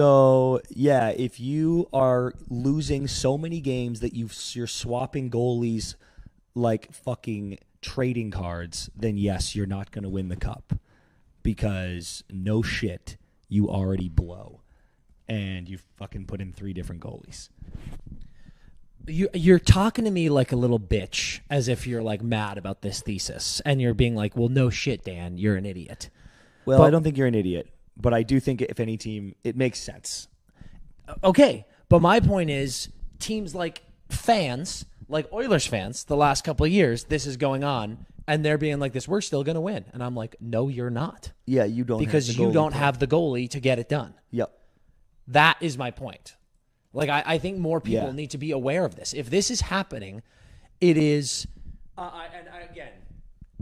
So, yeah, if you are losing so many games that you're swapping goalies like fucking trading cards, then yes, you're not going to win the cup because no shit, you already blow. And you fucking put in 3 different goalies. You're talking to me like a little bitch, as if you're like mad about this thesis, and you're being like, well, no shit, Dan, you're an idiot. Well, I don't think you're an idiot, but I do think if any team, it makes sense. Okay, but my point is teams like fans, like Oilers fans, the last couple of years, this is going on, and they're being like this, we're still going to win. And I'm like, no, you're not. Yeah, you don't because have the you goalie don't play. have the goalie to get it done. Yep. That is my point. Like, I think more people need to be aware of this. If this is happening, it is, again,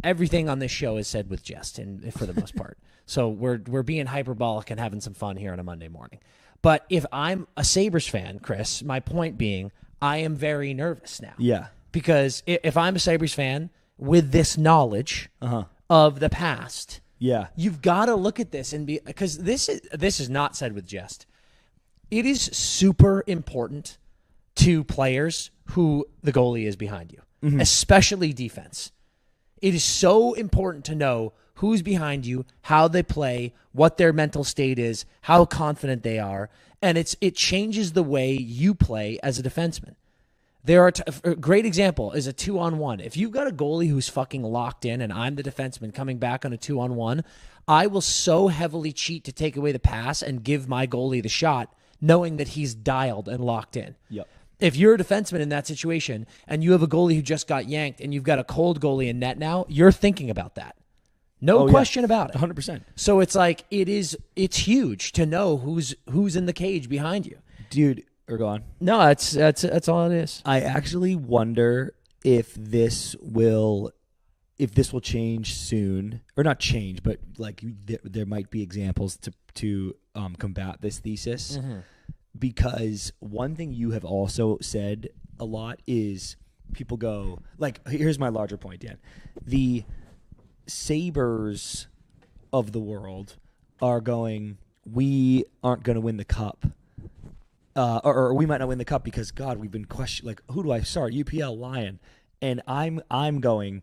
everything on this show is said with jest, and for the most part. So we're being hyperbolic and having some fun here on a Monday morning. But if I'm a Sabres fan, Chris, my point being, I am very nervous now. Yeah. Because if I'm a Sabres fan with this knowledge of the past, you've got to look at this and be, because this is not said with jest. It is super important to players who the goalie is behind you, especially defense. It is so important to know who's behind you, how they play, what their mental state is, how confident they are, and it changes the way you play as a defenseman. There are a great example is a 2-on-1. If you've got a goalie who's fucking locked in and I'm the defenseman coming back on a 2-on-1, I will so heavily cheat to take away the pass and give my goalie the shot, knowing that he's dialed and locked in. Yep. If you're a defenseman in that situation and you have a goalie who just got yanked and you've got a cold goalie in net now, you're thinking about that. No question about it. 100%. So it's like it's huge to know who's in the cage behind you. Dude, or go on. No, that's all it is. I actually wonder if this will change soon, or not change, but like there might be examples to combat this thesis. Because one thing you have also said a lot is people go, like, here's my larger point, Dan. The Sabres of the world are going, we aren't going to win the cup. Or we might not win the cup because, God, we've been questioned. Like, who do I start? UPL, Lion. And I'm going,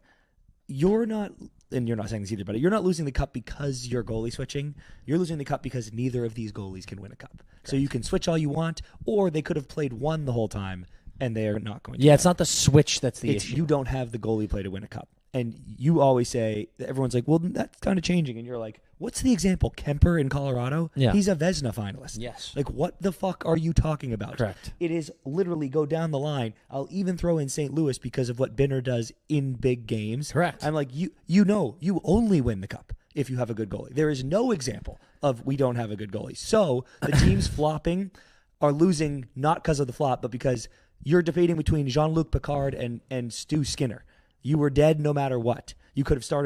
you're not, and you're not saying this either, but you're not losing the cup because you're goalie switching. You're losing the cup because neither of these goalies can win a cup. Correct. So you can switch all you want, or they could have played one the whole time, and they are not going to. Yeah, it's not the switch that's the issue. You don't have the goalie play to win a cup. And you always say, everyone's like, well, that's kind of changing. And you're like, what's the example? Kemper in Colorado? Yeah. He's a Vezina finalist. Yes. Like, what the fuck are you talking about? Correct. It is literally go down the line. I'll even throw in St. Louis because of what Binner does in big games. Correct. I'm like, you only win the cup if you have a good goalie. There is no example of we don't have a good goalie. So the teams flopping are losing not because of the flop, but because you're debating between Jean-Luc Picard and Stu Skinner. You were dead no matter what. You could have started